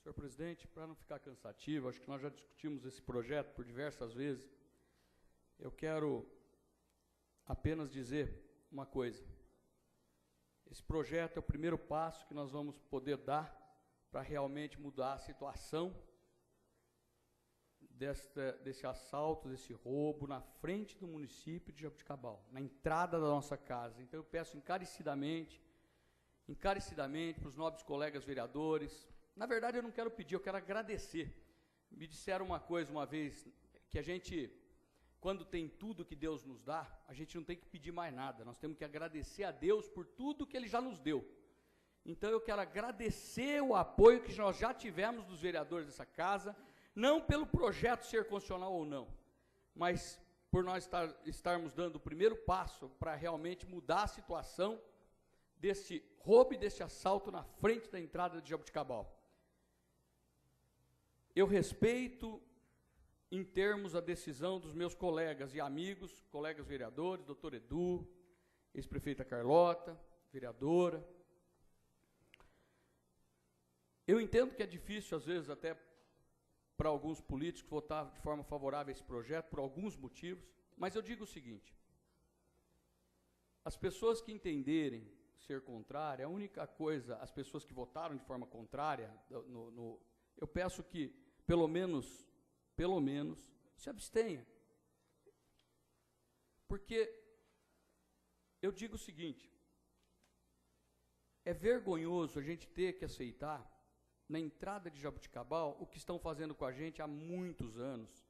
Senhor presidente, para não ficar cansativo, acho que nós já discutimos esse projeto por diversas vezes. Eu quero apenas dizer uma coisa. Esse projeto é o primeiro passo que nós vamos poder dar para realmente mudar a situação desse assalto, desse roubo na frente do município de Jaboticabal, na entrada da nossa casa. Então eu peço encarecidamente para os nobres colegas vereadores. Na verdade eu não quero pedir, eu quero agradecer. Me disseram uma coisa uma vez, que a gente, quando tem tudo que Deus nos dá, a gente não tem que pedir mais nada, nós temos que agradecer a Deus por tudo que Ele já nos deu. Então eu quero agradecer o apoio que nós já tivemos dos vereadores dessa casa, não pelo projeto ser constitucional ou não, mas por nós estarmos dando o primeiro passo para realmente mudar a situação desse roubo e desse assalto na frente da entrada de Jaboticabal. Eu respeito, em termos, a decisão dos meus colegas e amigos, colegas vereadores, doutor Edu, ex-prefeita Carlota, vereadora. Eu entendo que é difícil, às vezes, até para alguns políticos votar de forma favorável a esse projeto, por alguns motivos, mas eu digo o seguinte: as pessoas que entenderem ser contrária, a única coisa, as pessoas que votaram de forma contrária, eu peço que, pelo menos, se abstenha. Porque eu digo o seguinte: é vergonhoso a gente ter que aceitar, na entrada de Jaboticabal, o que estão fazendo com a gente há muitos anos.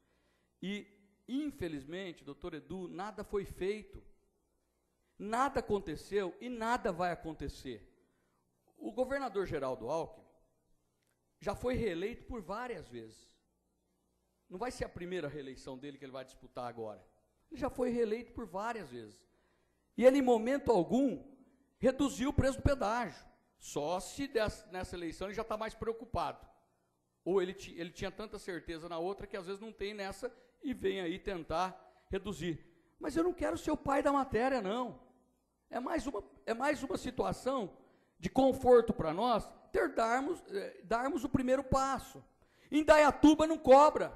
E, infelizmente, doutor Edu, nada foi feito. Nada aconteceu e nada vai acontecer. O governador Geraldo Alckmin já foi reeleito por várias vezes. Não vai ser a primeira reeleição dele que ele vai disputar agora. Ele já foi reeleito por várias vezes. E ele, em momento algum, reduziu o preço do pedágio. Só se nessa eleição ele já está mais preocupado. Ou ele tinha tanta certeza na outra que às vezes não tem nessa e vem aí tentar reduzir. Mas eu não quero ser o pai da matéria, não. É mais uma situação de conforto para nós darmos o primeiro passo. Indaiatuba não cobra,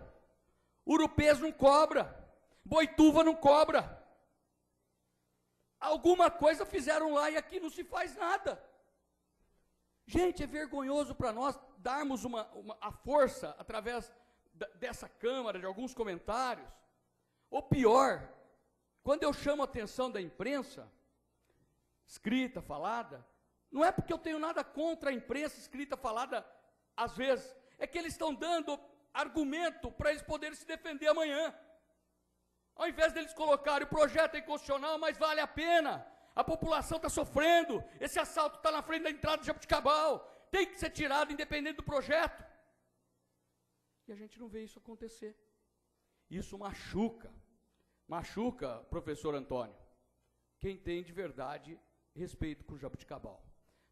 Urupês não cobra, Boituva não cobra. Alguma coisa fizeram lá e aqui não se faz nada. Gente, é vergonhoso para nós darmos a força através dessa Câmara, de alguns comentários. Ou pior, quando eu chamo a atenção da imprensa, escrita, falada, não é porque eu tenho nada contra a imprensa escrita, falada, às vezes, é que eles estão dando argumento para eles poderem se defender amanhã. Ao invés deles colocarem o projeto é inconstitucional, mas vale a pena, a população está sofrendo, esse assalto está na frente da entrada de Jaboticabal, tem que ser tirado independente do projeto. E a gente não vê isso acontecer. Isso machuca, professor Antônio, quem tem de verdade respeito por Jaboticabal.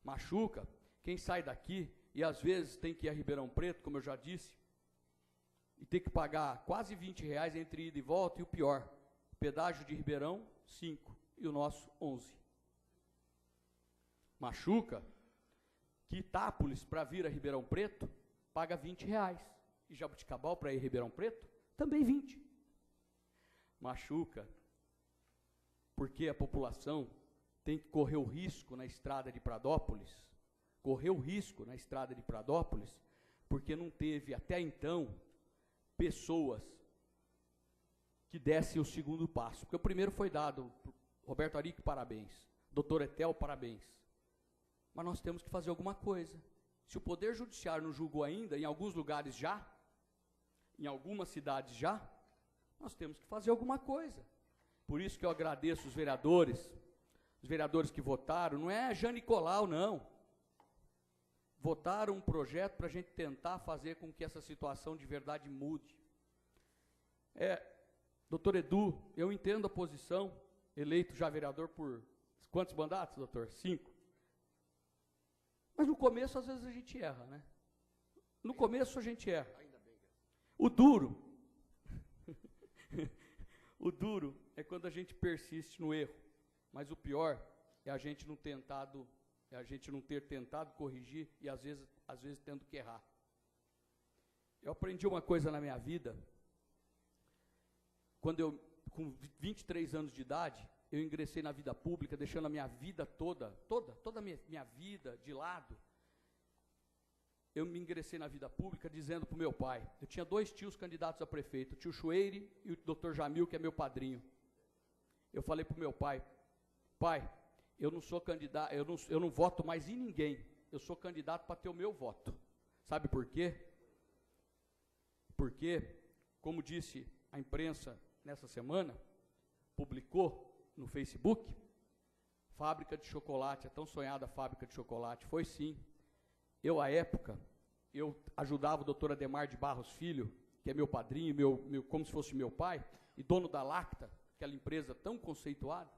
Machuca quem sai daqui e às vezes tem que ir a Ribeirão Preto, como eu já disse, e tem que pagar quase R$20 entre ida e volta, e o pior, o pedágio de Ribeirão, 5, e o nosso, 11. Machuca que Itápolis, para vir a Ribeirão Preto, paga R$20, e Jaboticabal, para ir a Ribeirão Preto, também 20. Machuca porque a população tem que correr o risco na estrada de Pradópolis, porque não teve até então pessoas que dessem o segundo passo. Porque o primeiro foi dado, Roberto Arico, parabéns, doutor Etel, parabéns. Mas nós temos que fazer alguma coisa. Se o Poder Judiciário não julgou ainda, em alguns lugares já, em algumas cidades já, nós temos que fazer alguma coisa. Por isso que eu agradeço os vereadores que votaram, não é Jean Nicolau, não. Votaram um projeto para a gente tentar fazer com que essa situação de verdade mude. Doutor Edu, eu entendo a posição, eleito já vereador por quantos mandatos, doutor? 5. Mas no começo, às vezes, a gente erra, né? No começo, a gente erra. O duro é quando a gente persiste no erro. Mas o pior é a gente não ter tentado corrigir e às vezes tendo que errar. Eu aprendi uma coisa na minha vida. Quando eu, com 23 anos de idade, eu ingressei na vida pública, deixando a minha vida toda a minha vida de lado. Eu me ingressei na vida pública dizendo para o meu pai, eu tinha 2 tios candidatos a prefeito, o tio Chueire e o Dr. Jamil, que é meu padrinho. Eu falei para o meu pai, eu não sou candidato, eu não voto mais em ninguém, eu sou candidato para ter o meu voto. Sabe por quê? Porque, como disse a imprensa nessa semana, publicou no Facebook, fábrica de chocolate, a tão sonhada fábrica de chocolate, foi sim. Eu, à época, eu ajudava o doutor Ademar de Barros Filho, que é meu padrinho, como se fosse meu pai, e dono da Lacta, aquela empresa tão conceituada,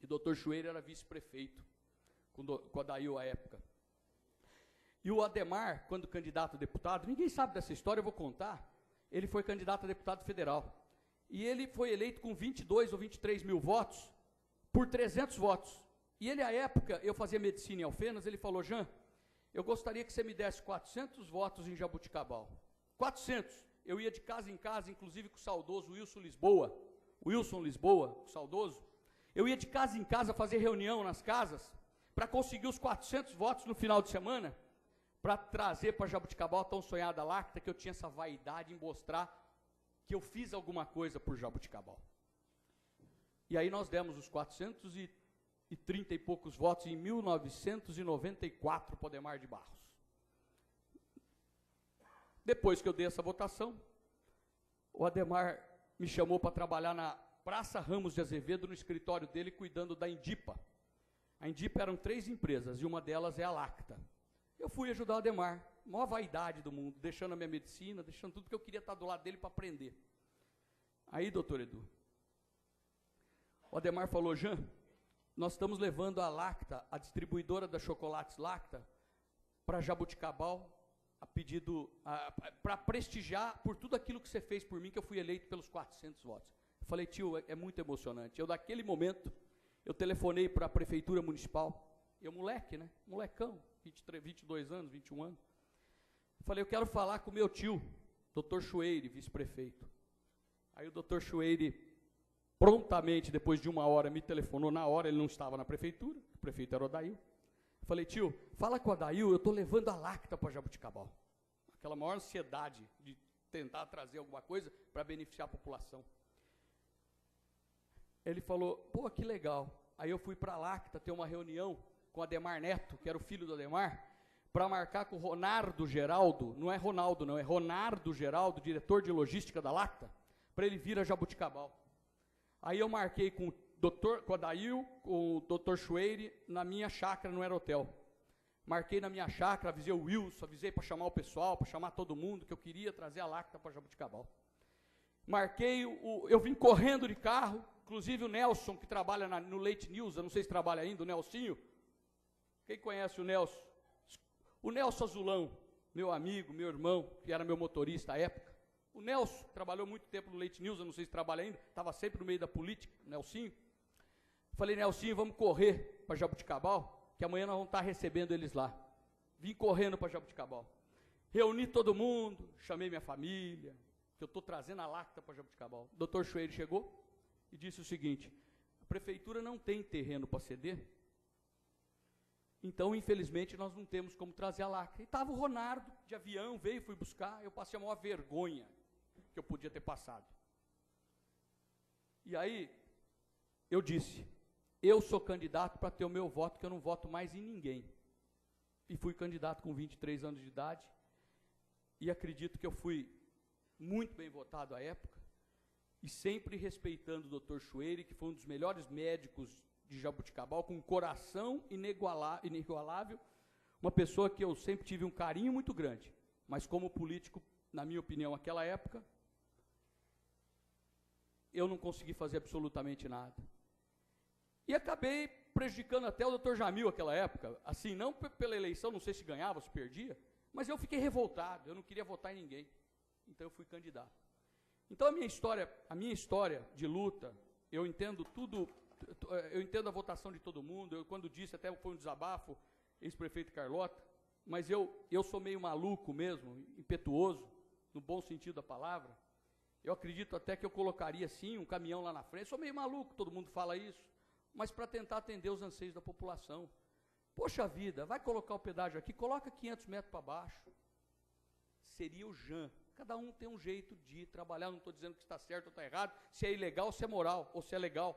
e o doutor Chueiro era vice-prefeito, com a Adail à época. E o Ademar, quando candidato a deputado, ninguém sabe dessa história, eu vou contar, ele foi candidato a deputado federal. E ele foi eleito com 22 ou 23 mil votos, por 300 votos. E ele, à época, eu fazia medicina em Alfenas, ele falou, Jean, eu gostaria que você me desse 400 votos em Jaboticabal. 400. Eu ia de casa em casa, inclusive com o saudoso Wilson Lisboa, o saudoso. Eu ia de casa em casa fazer reunião nas casas, para conseguir os 400 votos no final de semana, para trazer para Jaboticabal a tão sonhada Lacta, que eu tinha essa vaidade em mostrar que eu fiz alguma coisa por Jaboticabal. E aí nós demos os 430 e poucos votos em 1994 para o Ademar de Barros. Depois que eu dei essa votação, o Ademar me chamou para trabalhar na Praça Ramos de Azevedo, no escritório dele, cuidando da Indipa. A Indipa eram 3 empresas, e uma delas é a Lacta. Eu fui ajudar o Ademar, maior vaidade do mundo, deixando a minha medicina, deixando tudo, porque eu queria estar do lado dele para aprender. Aí, doutor Edu, o Ademar falou, Jean, nós estamos levando a Lacta, a distribuidora da chocolates Lacta, para Jaboticabal, a pedido, para prestigiar por tudo aquilo que você fez por mim, que eu fui eleito pelos 400 votos. Eu falei, tio, é muito emocionante. Eu, naquele momento, eu telefonei para a prefeitura municipal, eu moleque, né, molecão, 22 anos, 21 anos. Falei, eu quero falar com o meu tio, doutor Chueire, vice-prefeito. Aí o doutor Chueire, prontamente, depois de 1 hora, me telefonou na hora, ele não estava na prefeitura, o prefeito era o Adail. Falei, tio, fala com o Adail, eu estou levando a Lacta para Jaboticabal. Aquela maior ansiedade de tentar trazer alguma coisa para beneficiar a população. Ele falou, pô, que legal. Aí eu fui para a Lacta ter uma reunião com o Ademar Neto, que era o filho do Ademar, para marcar com o Ronardo Geraldo, não é Ronaldo não, é Ronardo Geraldo, diretor de logística da Lacta, para ele vir a Jaboticabal. Aí eu marquei com o Adail, com o Dr. Chueire, na minha chácara no Aerotel. Marquei na minha chácara, avisei o Wilson, avisei para chamar o pessoal, para chamar todo mundo, que eu queria trazer a Lacta para Jaboticabal. Marquei, eu vim correndo de carro, inclusive o Nelson, que trabalha no Leite News, eu não sei se trabalha ainda, o Nelsinho. Quem conhece o Nelson? O Nelson Azulão, meu amigo, meu irmão, que era meu motorista à época. O Nelson trabalhou muito tempo no Leite News, eu não sei se trabalha ainda, estava sempre no meio da política, o Nelsinho. Falei, Nelsinho, vamos correr para Jaboticabal, que amanhã nós vamos estar recebendo eles lá. Vim correndo para Jaboticabal. Reuni todo mundo, chamei minha família, que eu estou trazendo a Lacta para Jaboticabal. O doutor Chueire chegou e disse o seguinte, a prefeitura não tem terreno para ceder, então, infelizmente, nós não temos como trazer a Lacta. E estava o Ronardo, de avião, veio, fui buscar, eu passei a maior vergonha que eu podia ter passado. E aí, eu disse, eu sou candidato para ter o meu voto, que eu não voto mais em ninguém. E fui candidato com 23 anos de idade, e acredito que eu fui muito bem votado à época, e sempre respeitando o Dr. Chueire, que foi um dos melhores médicos de Jaboticabal, com um coração inigualável, uma pessoa que eu sempre tive um carinho muito grande, mas como político, na minha opinião, naquela época, eu não consegui fazer absolutamente nada. E acabei prejudicando até o Dr. Jamil naquela época, assim, não pela eleição, não sei se ganhava ou se perdia, mas eu fiquei revoltado, eu não queria votar em ninguém, então eu fui candidato. Então a minha história de luta, eu entendo tudo. Eu entendo a votação de todo mundo, eu quando disse, até foi um desabafo, ex-prefeito Carlota, mas eu sou meio maluco mesmo, impetuoso, no bom sentido da palavra, eu acredito até que eu colocaria, sim, um caminhão lá na frente. Sou meio maluco, todo mundo fala isso, mas para tentar atender os anseios da população. Poxa vida, vai colocar o pedágio aqui, coloca 500 metros para baixo. Seria o JAN. Cada um tem um jeito de trabalhar, não estou dizendo que está certo ou está errado, se é ilegal ou se é moral, ou se é legal,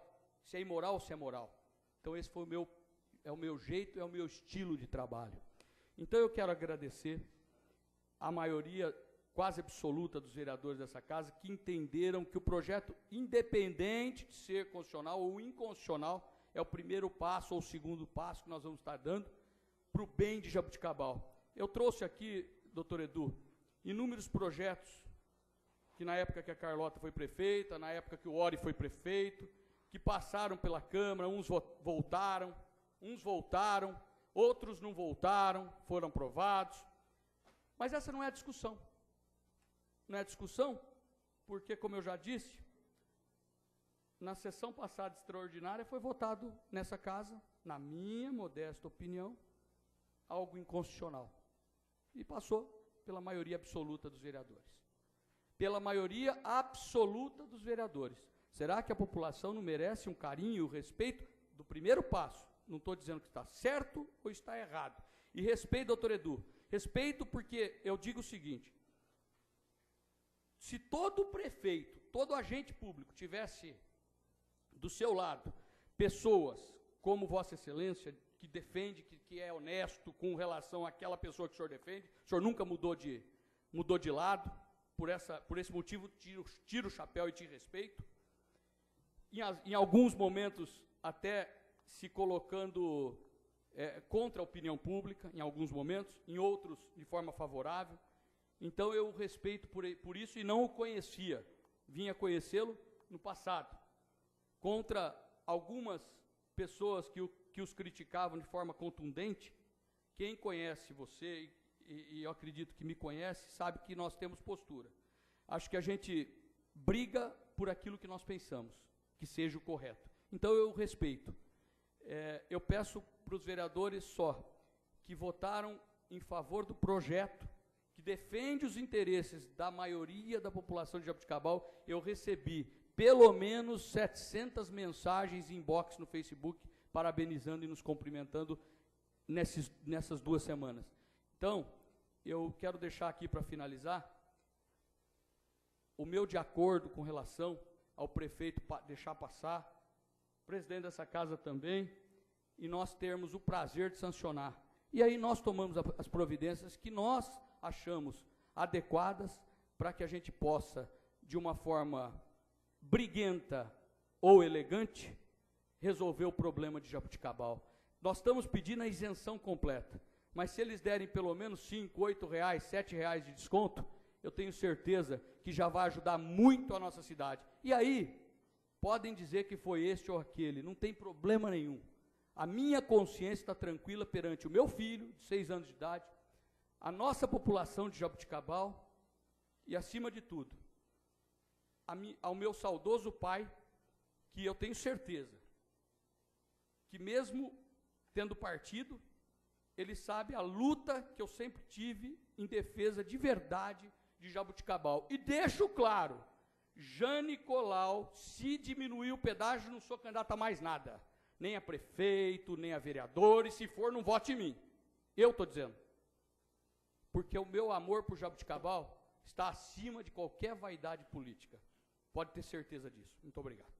se é imoral ou se é moral. Então esse foi o meu jeito, é o meu estilo de trabalho. Então eu quero agradecer a maioria quase absoluta dos vereadores dessa casa que entenderam que o projeto, independente de ser constitucional ou inconstitucional, é o primeiro passo ou o segundo passo que nós vamos estar dando para o bem de Jaboticabal. Eu trouxe aqui, doutor Edu, inúmeros projetos que na época que a Carlota foi prefeita, na época que o Ori foi prefeito, que passaram pela Câmara, uns voltaram, outros não voltaram, foram aprovados. Mas essa não é a discussão. Não é a discussão porque, como eu já disse, na sessão passada extraordinária foi votado nessa casa, na minha modesta opinião, algo inconstitucional. E passou pela maioria absoluta dos vereadores. Pela maioria absoluta dos vereadores. Será que a população não merece um carinho e o respeito do primeiro passo? Não estou dizendo que está certo ou está errado. E respeito, doutor Edu. Respeito porque eu digo o seguinte, se todo prefeito, todo agente público tivesse do seu lado pessoas como Vossa Excelência, que defende, que é honesto com relação àquela pessoa que o senhor defende, o senhor nunca mudou de lado, por esse motivo tiro o chapéu e te respeito, em alguns momentos até se colocando contra a opinião pública, em alguns momentos, em outros de forma favorável. Então eu o respeito por isso e não o conhecia, vinha conhecê-lo no passado, contra algumas pessoas que os criticavam de forma contundente. Quem conhece você, e eu acredito que me conhece, sabe que nós temos postura. Acho que a gente briga por aquilo que nós pensamos, que seja o correto. Então eu respeito. Eu peço para os vereadores só que votaram em favor do projeto, que defende os interesses da maioria da população de Jaboticabal. Eu recebi pelo menos 700 mensagens em inbox no Facebook, parabenizando e nos cumprimentando nessas 2 semanas. Então, eu quero deixar aqui para finalizar o meu de acordo com relação ao prefeito deixar passar, presidente dessa casa também, e nós termos o prazer de sancionar. E aí nós tomamos as providências que nós achamos adequadas para que a gente possa, de uma forma briguenta ou elegante, resolver o problema de Jaboticabal. Nós estamos pedindo a isenção completa, mas se eles derem pelo menos 5, 8 reais, 7 reais de desconto, eu tenho certeza que já vai ajudar muito a nossa cidade. E aí, podem dizer que foi este ou aquele, não tem problema nenhum. A minha consciência está tranquila perante o meu filho, de 6 anos de idade, a nossa população de Jaboticabal e, acima de tudo, ao meu saudoso pai, que eu tenho certeza que mesmo tendo partido, ele sabe a luta que eu sempre tive em defesa de verdade de Jaboticabal. E deixo claro, Jean Nicolau, se diminuir o pedágio, não sou candidato a mais nada. Nem a prefeito, nem a vereador, e se for, não vote em mim. Eu estou dizendo. Porque o meu amor por Jaboticabal está acima de qualquer vaidade política. Pode ter certeza disso. Muito obrigado.